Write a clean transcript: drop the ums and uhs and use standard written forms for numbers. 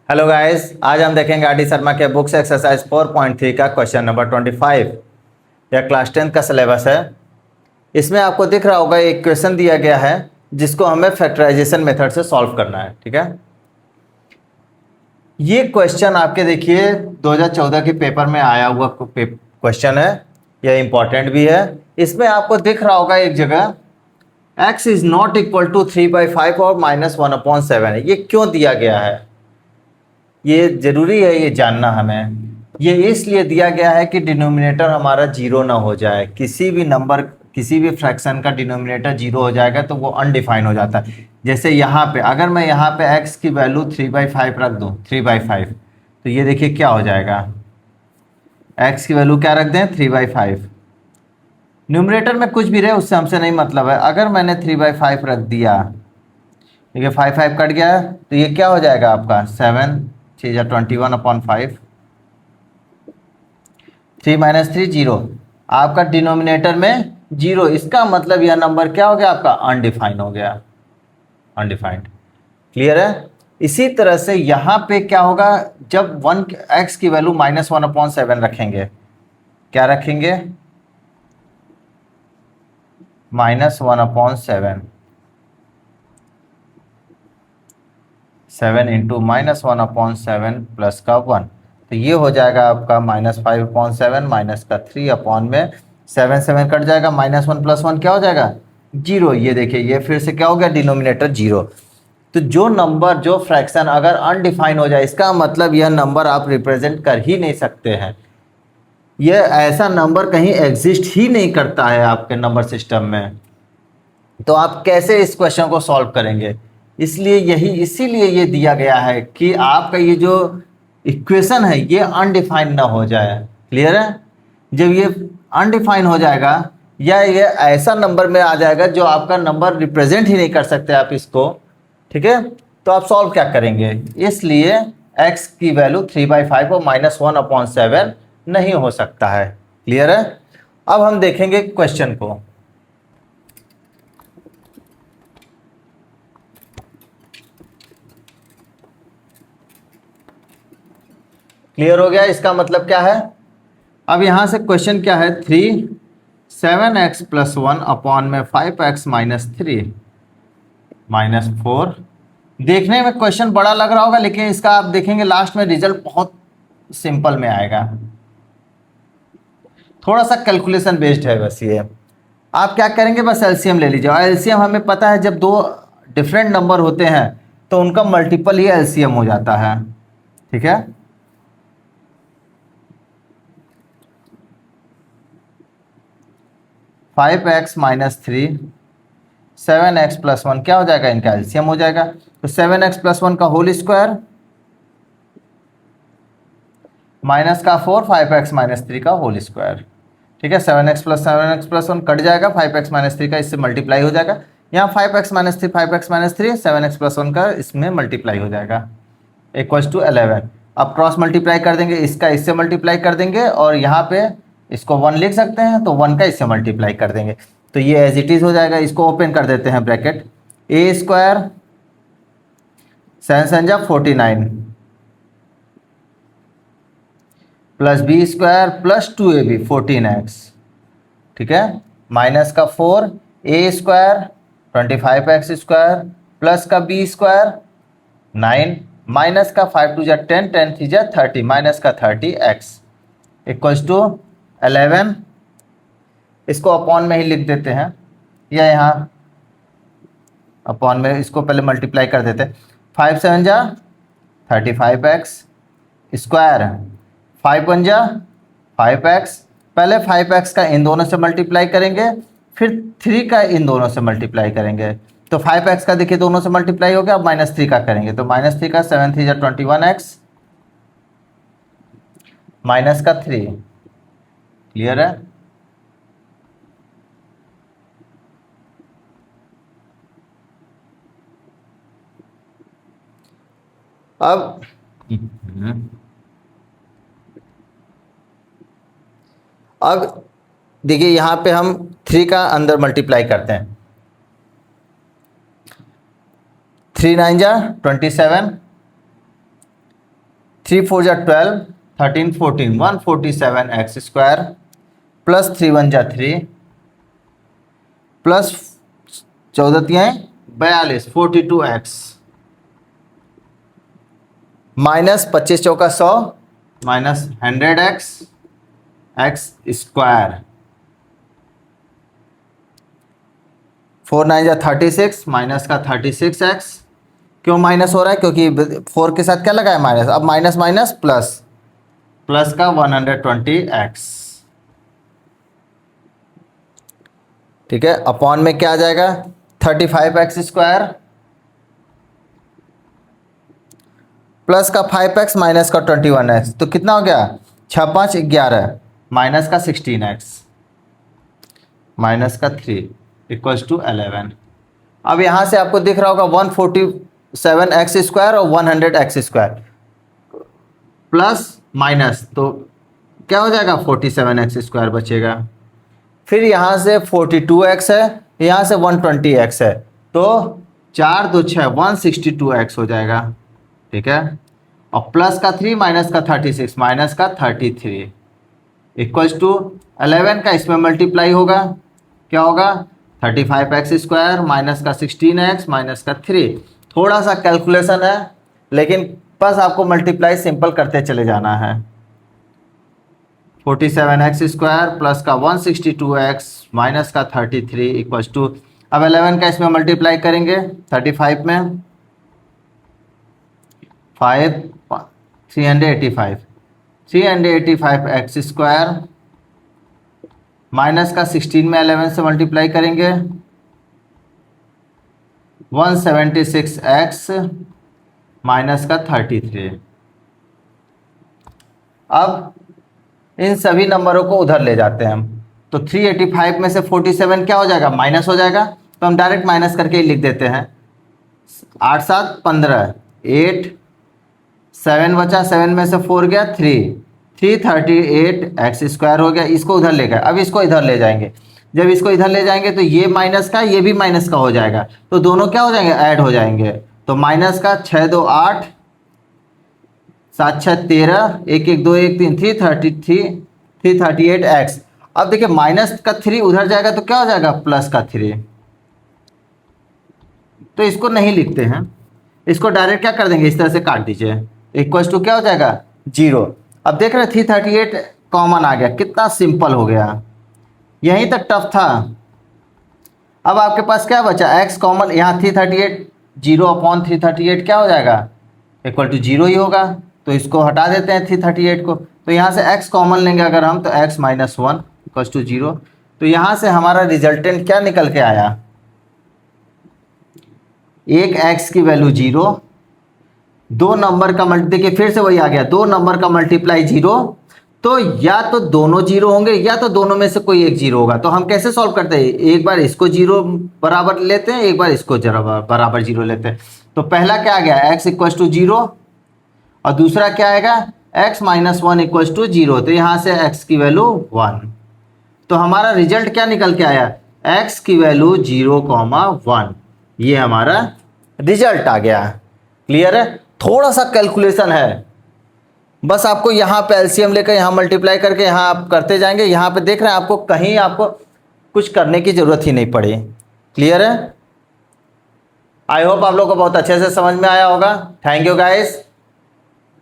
Hello guys, आज हम देखेंगे आर डी शर्मा के बुक्स एक्सरसाइज 4.3 का क्वेश्चन नंबर 25। यह क्लास 10 का सिलेबस है। इसमें आपको दिख रहा होगा एक क्वेश्चन दिया गया है जिसको हमें फैक्टराइजेशन मेथड से सॉल्व करना है। ठीक है, ये क्वेश्चन आपके देखिए 2014 के पेपर में आया हुआ क्वेश्चन है। यह इंपॉर्टेंट भी है। इसमें आपको दिख रहा होगा एक जगह x is not equal to 3/5 और -1/7 है। ये क्यों दिया गया है, ये जरूरी है ये जानना हमें। ये इसलिए दिया गया है कि डिनोमिनेटर हमारा जीरो ना हो जाए। किसी भी नंबर, किसी भी फ्रैक्शन का डिनोमिनेटर जीरो हो जाएगा तो वो अनडिफाइन हो जाता है। जैसे यहाँ पे अगर मैं यहाँ पे x की वैल्यू 3/5 रख दूँ, 3/5, तो ये देखिए क्या हो जाएगा। x की वैल्यू क्या रख दें, 3/5। न्यूमरेटर में कुछ भी रहे उससे हमसे नहीं मतलब है। अगर मैंने 3/5 रख दिया, ठीक है, 5 कट गया तो ये क्या हो जाएगा आपका 7 6 21/5। 3 - 3 0, आपका डिनोमिनेटर में जीरो। इसका मतलब यह नंबर क्या हो गया आपका, अनडिफाइन हो गया, अनडिफाइंड। क्लियर है। इसी तरह से यहाँ पे क्या होगा, जब x की वैल्यू -1/7 रखेंगे, क्या रखेंगे, -1/7, 7 × -1/7 प्लस का 1, तो ये हो जाएगा आपका -5/7 माइनस का 3 अपॉन में 7 7 कट जाएगा, -1 + 1 क्या हो जाएगा, जीरो। ये देखिए ये फिर से क्या हो गया, डिनोमिनेटर जीरो। तो जो नंबर, जो फ्रैक्शन अगर अनडिफाइन हो जाए, इसका मतलब यह नंबर आप रिप्रेजेंट कर ही नहीं सकते हैं। यह ऐसा नंबर कहीं एग्जिस्ट ही नहीं करता है आपके नंबर सिस्टम में। तो आप कैसे इस क्वेश्चन को सॉल्व करेंगे। इसलिए इसीलिए ये दिया गया है कि आपका ये जो इक्वेशन है ये अनडिफाइन ना हो जाए। क्लियर है। जब ये अनडिफाइन हो जाएगा या ये ऐसा नंबर में आ जाएगा जो आपका नंबर रिप्रेजेंट ही नहीं कर सकते आप इसको, ठीक है, तो आप सॉल्व क्या करेंगे। इसलिए x की वैल्यू 3/5 और -1/7 नहीं हो सकता है। क्लियर है। अब हम देखेंगे क्वेश्चन को। क्लियर हो गया। इसका मतलब क्या है, अब यहां से क्वेश्चन क्या है, 7x + 1 अपॉन में 5x - 3 -4। देखने में क्वेश्चन बड़ा लग रहा होगा, लेकिन इसका आप देखेंगे लास्ट में रिजल्ट बहुत सिंपल में आएगा। थोड़ा सा कैलकुलेशन बेस्ड है बस ये। आप क्या करेंगे, बस एलसीएम ले लीजिए। और एलसीएम हमें पता है जब दो डिफरेंट नंबर होते हैं तो उनका मल्टीपल ही एलसीएम हो जाता है। ठीक है, -5x - 3, 7x + 1 क्या हो जाएगा, इनका एलसीएम हो जाएगा। तो 7x + 1 का होल स्क्वायर माइनस का 4, 5x - 3 का होल स्क्वायर। ठीक है, 7x + 7x + 1 कट जाएगा, 5x - 3 का इससे मल्टीप्लाई हो जाएगा। यहाँ 5x - 3, 5x - 3, 7x + 1 का इसमें मल्टीप्लाई हो जाएगा, इक्वल्स टू 11। अब क्रॉस मल्टीप्लाई कर देंगे, इसका इससे मल्टीप्लाई कर देंगे, और यहाँ पे इसको 1 लिख सकते हैं तो 1 का इससे मल्टीप्लाई कर देंगे, तो ये एज इट इज हो जाएगा। इसको ओपन कर देते हैं ब्रैकेट, a² 7 7 जा 49 plus b² plus 2ab 14x। ठीक है, माइनस का 4 a² 25x² प्लस का b² 9 माइनस का 5 2 जा 10 10 3 जा 30 माइनस का 30x इक्वल्स टू 11। इसको अपॉन में ही लिख देते हैं, या यहाँ अपॉन में इसको पहले मल्टीप्लाई कर देते हैं। 5 7 जा 35x स्क्वायर, 5 1 जा 5x। पहले 5x का इन दोनों से मल्टीप्लाई करेंगे, फिर 3 का इन दोनों से मल्टीप्लाई करेंगे। तो 5x का देखिए दोनों से मल्टीप्लाई हो गया। अब -3 का करेंगे, तो -3 का 7 3 जा 21x माइनस का 3। क्लियर है। अब देखिए यहाँ पे हम 3 का अंदर मल्टीप्लाई करते हैं। 3 9 जा 27 3 4 जा 12, 13 14, 147 एक्स स्क्वायर प्लस 3 1 जा 3 प्लस 14 तियां 42 42 एक्स माइनस 25 चौका 100 माइनस 100 एक्स एक्स स्क्वायर 4 9 जा 36 माइनस का 36 एक्स। क्यों माइनस हो रहा है? क्योंकि 4 के साथ क्या लगा है माइनस, अब माइनस माइनस प्लस, प्लस का 120 एक्स। ठीक है, अपॉन में क्या आ जाएगा 35 एक्स स्क्वायर प्लस का 5 एक्स माइनस का 21 एक्स। तो कितना हो गया 6 5 11 माइनस का 16 एक्स माइनस का 3 इक्वल्स टू 11। अब यहाँ से आपको दिख रहा होगा 147 एक्स स्क्वायर और 100 एक्स स्क्वायर प्लस माइनस, तो क्या हो जाएगा 47 एक्स स्क्वायर बचेगा। फिर यहाँ से 42 एक्स है, यहाँ से 120 एक्स है, तो 4 2 6 162 एक्स हो जाएगा। ठीक है, और प्लस का 3 माइनस का 36 माइनस का 33 इक्वल्स टू 11 का इसमें मल्टीप्लाई होगा, क्या होगा 35 एक्स स्क्वायर माइनस का 16 एक्स माइनस का 3। थोड़ा सा कैलकुलेशन है, लेकिन बस आपको मल्टीप्लाई सिंपल करते चले जाना है। 47 एक्स स्क्वायर प्लस का 162 एक्स माइनस का 33 इक्वल्स टू, अब 11 का इसमें मल्टीप्लाई करेंगे 35 में 5 385 एक्स स्क्वायर माइनस का 16 में 11 से मल्टीप्लाई करेंगे 176 एक्स माइनस का 33। अब इन सभी नंबरों को उधर ले जाते हैं हम, तो 385 में से 47 क्या हो जाएगा माइनस हो जाएगा, तो हम डायरेक्ट माइनस करके ही लिख देते हैं। 8 7 15 8 7 बचा, 7 में से 4 गया 338 एक्स स्क्वायर हो गया। इसको उधर ले गए, अब इसको इधर ले जाएंगे, जब इसको इधर ले जाएंगे तो ये माइनस का ये भी माइनस का हो जाएगा, तो दोनों क्या हो जाएंगे ऐड हो जाएंगे। तो माइनस का 6 2 8 7 6 13 1 1 2 1 3 338 एक्स। अब देखिए माइनस का 3 उधर जाएगा तो क्या हो जाएगा प्लस का 3, तो इसको नहीं लिखते हैं, इसको डायरेक्ट क्या कर देंगे इस तरह से काट दीजिए, इक्वल्स टू क्या हो जाएगा 0। अब देख रहे 338 कॉमन आ गया, कितना सिंपल हो गया, यहीं तक टफ था। अब आपके पास क्या बचा x कॉमन, यहाँ 338 0 अपॉन 338 क्या हो जाएगा इक्वल टू 0 ही होगा, तो इसको हटा देते हैं 338 को, तो यहाँ से x कॉमन लेंगे अगर हम, तो x माइनस 1 इक्वल टू 0। तो यहाँ से हमारा रिजल्टेंट क्या निकल के आया, एक x की वैल्यू 0, दो नंबर का देखिए फिर से वही आ गया, दो नंबर का मल्टीप्लाई 0, तो या तो दोनों 0 होंगे या तो दोनों में से कोई एक 0 होगा। तो हम कैसे सॉल्व करते हैं, एक बार इसको 0 बराबर लेते हैं, एक बार इसको बराबर 0 लेते हैं। तो पहला क्या आ गया x इक्वल टू 0 और दूसरा क्या आएगा x माइनस 1 इक्वल टू 0, तो यहाँ से x की वैल्यू 1। तो हमारा रिजल्ट क्या निकल के आया x की वैल्यू 0,1, ये हमारा रिजल्ट आ गया। क्लियर है, थोड़ा सा कैलकुलेशन है, बस आपको यहाँ पे एलसीएम लेकर यहाँ मल्टीप्लाई करके यहाँ आप करते जाएंगे, यहाँ पे देख रहे हैं आपको कहीं आपको कुछ करने की ज़रूरत ही नहीं पड़ी। क्लियर है, आई होप आप लोग को बहुत अच्छे से समझ में आया होगा। Thank you guys.